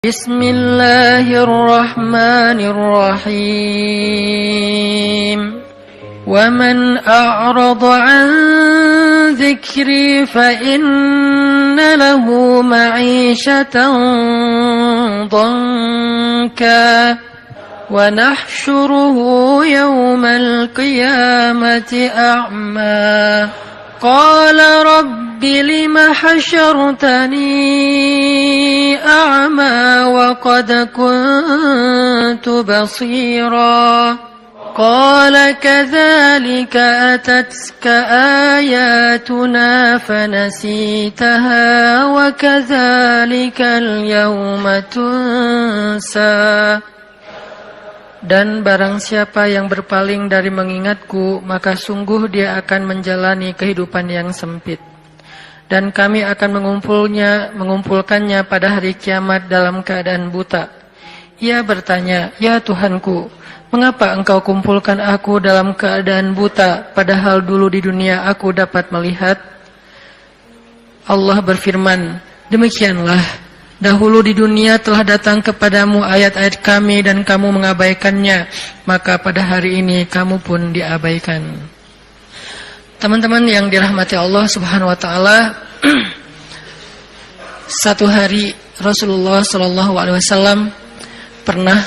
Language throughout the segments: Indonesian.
Bismillahirrahmanirrahim. Wa man a'rada 'an dzikri fa inna lahu ma'isyatan dhanka wa nahsyuruhu yawmal qiyamati a'ma. Qala rabbi lima hasyartani a'ma wa qad kuntu basira. Qala kadzalika atatka ayatuna fanasitaha wa kadzalika al-yawma tunsa. Dan barang siapa yang berpaling dari mengingatku, maka sungguh dia akan menjalani kehidupan yang sempit. Dan kami akan mengumpulkannya pada hari kiamat dalam keadaan buta. Ia bertanya, "Ya Tuhanku, mengapa engkau kumpulkan aku dalam keadaan buta, padahal dulu di dunia aku dapat melihat?" Allah berfirman, "Demikianlah. Dahulu di dunia telah datang kepadamu ayat-ayat kami dan kamu mengabaikannya, maka pada hari ini kamu pun diabaikan." Teman-teman yang dirahmati Allah Subhanahu wa taala, satu hari Rasulullah sallallahu alaihi wasallam pernah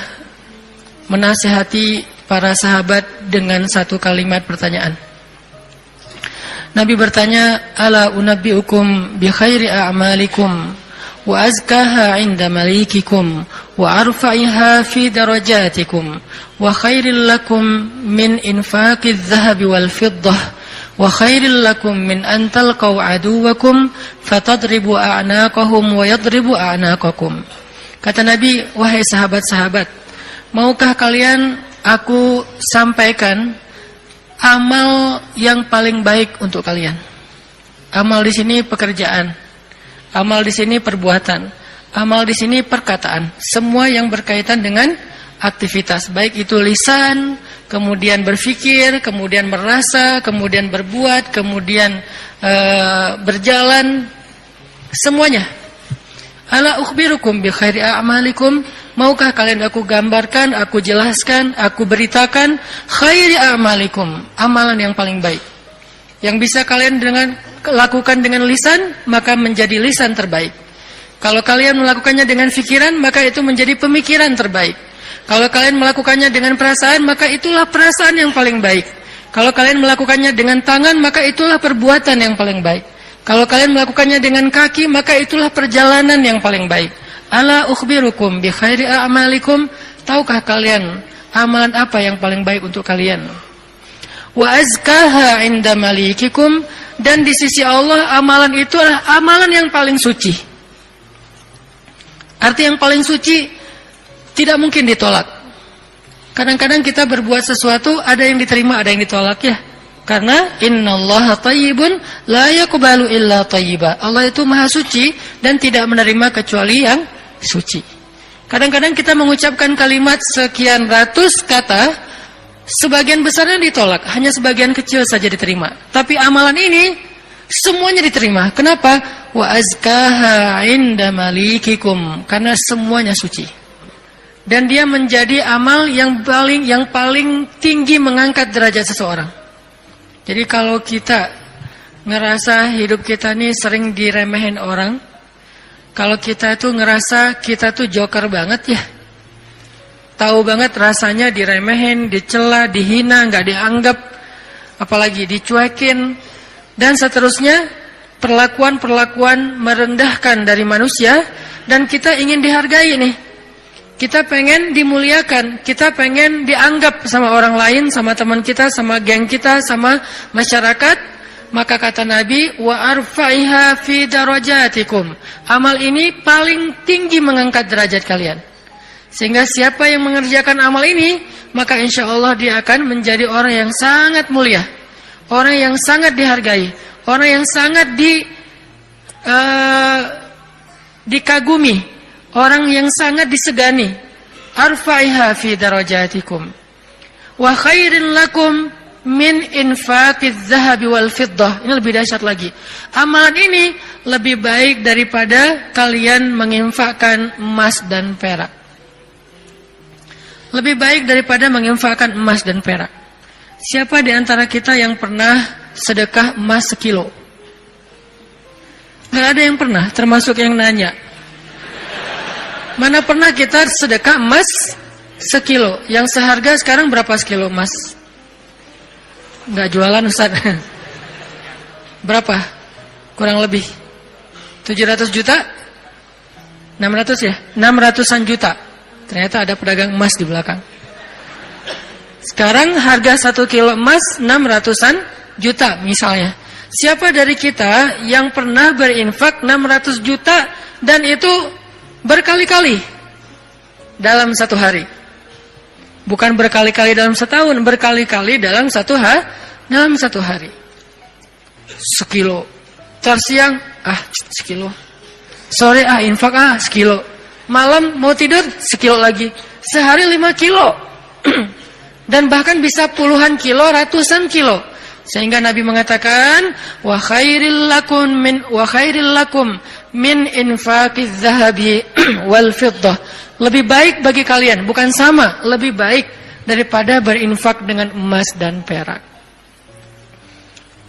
menasihati para sahabat dengan satu kalimat pertanyaan. Nabi bertanya, "Ala unabbiukum bi khairi a'malikum wa azkaha 'inda malikikum wa arfa'iha fi darajatikum wa khairil lakum min infaqiz zahabi wal fiddah wa khairil lakum min an talqaw aduwakum fatadribu a'naqahum wa yadribu a'naqakum." Kata Nabi, "Wahai sahabat-sahabat, maukah kalian aku sampaikan amal yang paling baik untuk kalian?" Amal di sini pekerjaan. Amal di sini perbuatan, amal di sini perkataan, semua yang berkaitan dengan aktivitas, baik itu lisan, kemudian berfikir, kemudian merasa, kemudian berbuat, kemudian berjalan, semuanya. Ala ukhbirukum bi khairi a'malikum, maukah kalian aku gambarkan, aku jelaskan, aku beritakan khairi a'malikum, amalan yang paling baik. Yang bisa kalian lakukan dengan lisan, maka menjadi lisan terbaik. Kalau kalian melakukannya dengan fikiran, maka itu menjadi pemikiran terbaik. Kalau kalian melakukannya dengan perasaan, maka itulah perasaan yang paling baik. Kalau kalian melakukannya dengan tangan, maka itulah perbuatan yang paling baik. Kalau kalian melakukannya dengan kaki, maka itulah perjalanan yang paling baik. Ala ukhbirukum bi khairi a'malikum, tahukah kalian amalan apa yang paling baik untuk kalian? Wa azkaha 'inda malikikum, dan di sisi Allah amalan itu adalah amalan yang paling suci. Arti yang paling suci tidak mungkin ditolak. Kadang-kadang kita berbuat sesuatu, ada yang diterima, ada yang ditolak ya. Karena innallaha thayyibun la yaqbalu illa thayyiba. Allah itu maha suci dan tidak menerima kecuali yang suci. Kadang-kadang kita mengucapkan kalimat sekian ratus kata, sebagian besarnya ditolak, hanya sebagian kecil saja diterima. Tapi amalan ini semuanya diterima. Kenapa? Wa azkaha 'inda malikikum, karena semuanya suci. Dan dia menjadi amal yang paling tinggi mengangkat derajat seseorang. Jadi kalau kita ngerasa hidup kita ini sering diremehin orang, kalau kita tuh ngerasa kita tuh joker banget ya, tahu banget rasanya diremehin, dicela, dihina, nggak dianggap, apalagi dicuekin, dan seterusnya, perlakuan-perlakuan merendahkan dari manusia, dan kita ingin dihargai nih. Kita pengen dimuliakan, kita pengen dianggap sama orang lain, sama teman kita, sama geng kita, sama masyarakat. Maka kata Nabi, wa arfa'iha fi darajatikum. Amal ini paling tinggi mengangkat derajat kalian. Sehingga siapa yang mengerjakan amal ini, maka insya Allah dia akan menjadi orang yang sangat mulia, orang yang sangat dihargai, orang yang sangat dikagumi, orang yang sangat disegani. Arfa'iha fi darajatikum wa khairin lakum min infaqiz zahabi wal fiddah. Ini lebih dahsyat lagi. Amalan ini lebih baik daripada kalian menginfakkan emas dan perak. Lebih baik daripada menginfakkan emas dan perak. Siapa di antara kita yang pernah sedekah emas 1 kilo? Nggak ada yang pernah, termasuk yang nanya. Mana pernah kita sedekah emas 1 kilo? Yang seharga sekarang berapa sekilo emas? Nggak jualan Ustaz. Berapa? Kurang lebih 700 juta? 600 ya? 600-an juta. Ternyata ada pedagang emas di belakang. Sekarang harga 1 kilo emas 600-an juta misalnya. Siapa dari kita yang pernah berinfak 600 juta dan itu berkali-kali dalam 1 hari? Bukan berkali-kali dalam setahun, berkali-kali dalam 1 hari. 1 kilo. Ntar siang, 1 kilo. Sore, infak, 1 kilo. Malam mau tidur, 1 kilo lagi. Sehari 5 kilo. Dan bahkan bisa puluhan kilo, ratusan kilo. Sehingga Nabi mengatakan, wa khairil lakum min infaqiz zahabi wal fiddah. Lebih baik bagi kalian, bukan sama, lebih baik daripada berinfak dengan emas dan perak.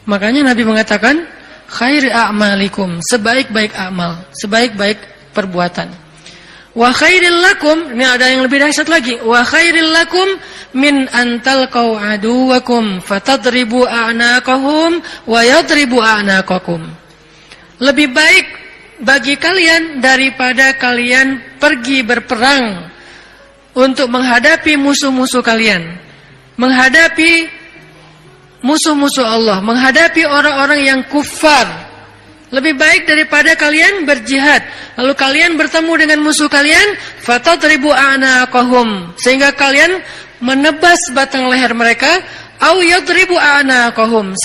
Makanya Nabi mengatakan, khairi a'malikum, sebaik-baik amal, sebaik-baik perbuatan. Wa khairil lakum, ini ada yang lebih dahsyat lagi. Wa khairil lakum min antalqau aduwakum fatadribu a'naqahum wa yadribu a'naqakum. Lebih baik bagi kalian daripada kalian pergi berperang untuk menghadapi musuh-musuh kalian, menghadapi musuh-musuh Allah, menghadapi orang-orang yang kufar. Lebih baik daripada kalian berjihad, lalu kalian bertemu dengan musuh kalian, fatadribu a'naqahum, sehingga kalian menebas batang leher mereka, au yadribu a'naqahum,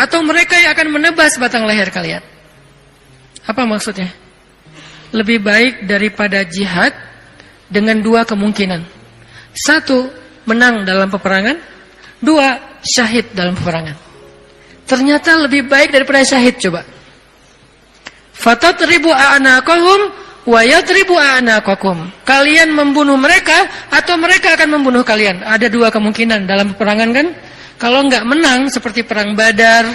atau mereka yang akan menebas batang leher kalian. Apa maksudnya? Lebih baik daripada jihad dengan 2 kemungkinan. 1, menang dalam peperangan. 2, syahid dalam peperangan. Ternyata lebih baik daripada syahid, coba. Fatadribu a'naqahum wa yadribu a'naqakum. Kalian membunuh mereka atau mereka akan membunuh kalian. Ada 2 kemungkinan dalam peperangan kan? Kalau enggak menang seperti perang Badar,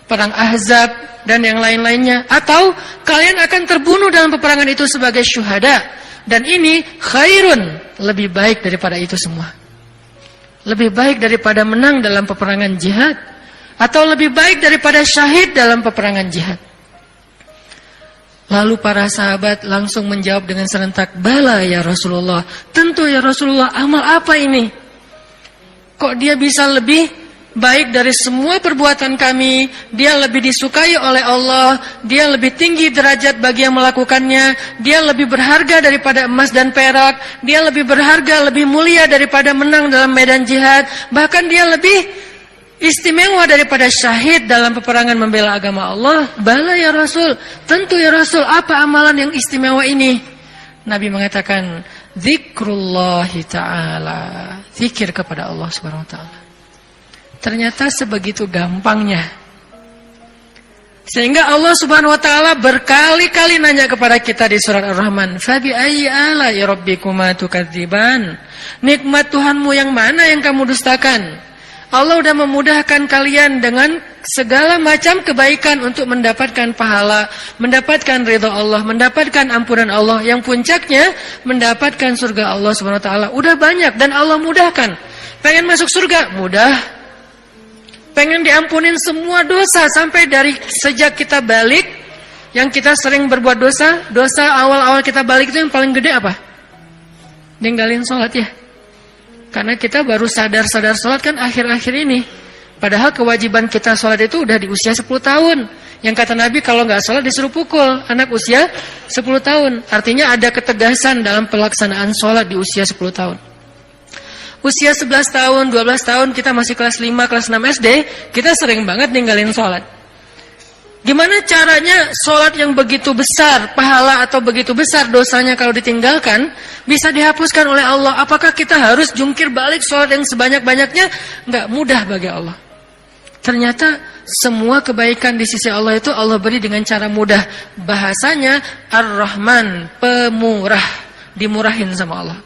perang Ahzab dan yang lain-lainnya, atau kalian akan terbunuh dalam peperangan itu sebagai syuhada. Dan ini khairun, lebih baik daripada itu semua. Lebih baik daripada menang dalam peperangan jihad, atau lebih baik daripada syahid dalam peperangan jihad. Lalu para sahabat langsung menjawab dengan serentak, bala ya Rasulullah, tentu ya Rasulullah, amal apa ini? Kok dia bisa lebih baik dari semua perbuatan kami? Dia lebih disukai oleh Allah, dia lebih tinggi derajat bagi yang melakukannya, dia lebih berharga daripada emas dan perak, dia lebih berharga, lebih mulia daripada menang dalam medan jihad, bahkan dia lebih istimewa daripada syahid dalam peperangan membela agama Allah. Bala ya Rasul, tentu ya Rasul, apa amalan yang istimewa ini? Nabi mengatakan, zikrullahi ta'ala, zikir kepada Allah subhanahu wa ta'ala. Ternyata sebegitu gampangnya, sehingga Allah subhanahu wa ta'ala berkali-kali nanya kepada kita di surat Ar-Rahman, fabi ayyi ala'i rabbikuma tukadziban, nikmat Tuhanmu yang mana yang kamu dustakan? Allah sudah memudahkan kalian dengan segala macam kebaikan untuk mendapatkan pahala, mendapatkan ridha Allah, mendapatkan ampunan Allah, yang puncaknya mendapatkan surga Allah Subhanahu wa taala. Udah banyak dan Allah mudahkan. Pengen masuk surga? Mudah. Pengen diampunin semua dosa sampai dari sejak kita balik, yang kita sering berbuat dosa awal-awal kita balik itu yang paling gede apa? Ninggalin sholat ya. Karena kita baru sadar sholat kan akhir-akhir ini. Padahal kewajiban kita sholat itu udah di usia 10 tahun. Yang kata Nabi kalau nggak sholat disuruh pukul anak usia 10 tahun. Artinya ada ketegasan dalam pelaksanaan sholat di usia 10 tahun. Usia 11 tahun, 12 tahun kita masih kelas 5, kelas 6 SD, kita sering banget ninggalin sholat. Gimana caranya sholat yang begitu besar pahala atau begitu besar dosanya kalau ditinggalkan bisa dihapuskan oleh Allah? Apakah kita harus jungkir balik sholat yang sebanyak-banyaknya? Enggak mudah bagi Allah. Ternyata semua kebaikan di sisi Allah itu Allah beri dengan cara mudah. Bahasanya Ar-Rahman, pemurah, dimurahin sama Allah.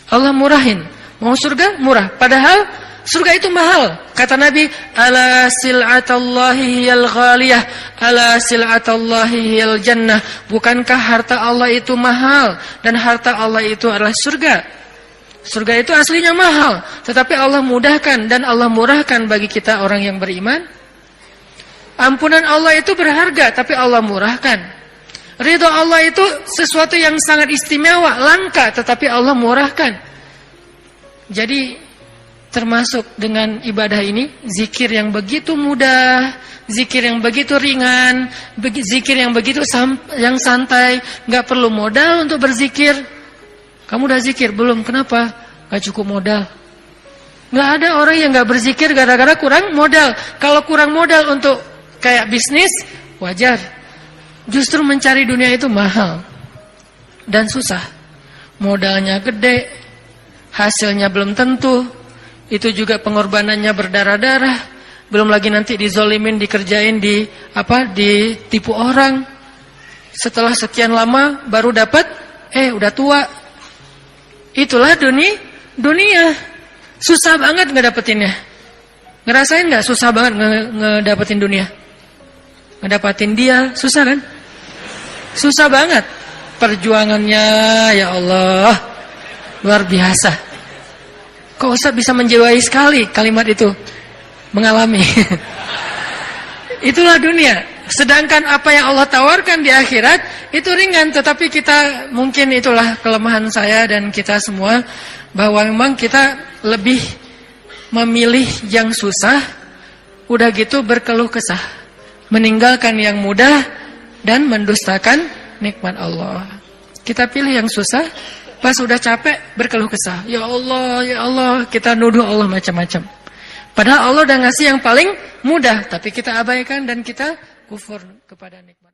Allah murahin. Mau surga murah, padahal surga itu mahal. Kata Nabi, ala sil'atallahi hiyal ghaliyah, ala sil'atallahi hiyal jannah. Bukankah harta Allah itu mahal dan harta Allah itu adalah surga? Surga itu aslinya mahal, tetapi Allah mudahkan dan Allah murahkan bagi kita orang yang beriman. Ampunan Allah itu berharga, tapi Allah murahkan. Ridho Allah itu sesuatu yang sangat istimewa, langka, tetapi Allah murahkan. Jadi termasuk dengan ibadah ini, zikir yang begitu mudah, zikir yang begitu ringan, zikir yang begitu yang santai, nggak perlu modal untuk berzikir. Kamu udah zikir belum? Kenapa? Nggak cukup modal. Nggak ada orang yang nggak berzikir gara-gara kurang modal. Kalau kurang modal untuk kayak bisnis, wajar. Justru mencari dunia itu mahal dan susah. Modalnya gede, hasilnya belum tentu. Itu juga pengorbanannya berdarah-darah. Belum lagi nanti dizolimin, dikerjain, ditipu orang. Setelah sekian lama baru dapat, udah tua. Itulah dunia. Susah banget ngedapetinnya. Ngerasain nggak susah banget ngedapetin dunia? Ngedapetin dia susah kan? Susah banget. Perjuangannya ya Allah luar biasa. Kok Ustaz bisa menjiwai sekali kalimat itu? Mengalami. Itulah dunia. Sedangkan apa yang Allah tawarkan di akhirat itu ringan, tetapi kita mungkin itulah kelemahan saya dan kita semua, bahwa memang kita lebih memilih yang susah, udah gitu berkeluh kesah, meninggalkan yang mudah dan mendustakan nikmat Allah. Kita pilih yang susah, pas udah capek berkeluh kesah. Ya Allah, kita nuduh Allah macam-macam. Padahal Allah udah ngasih yang paling mudah, tapi kita abaikan dan kita kufur kepada nikmat.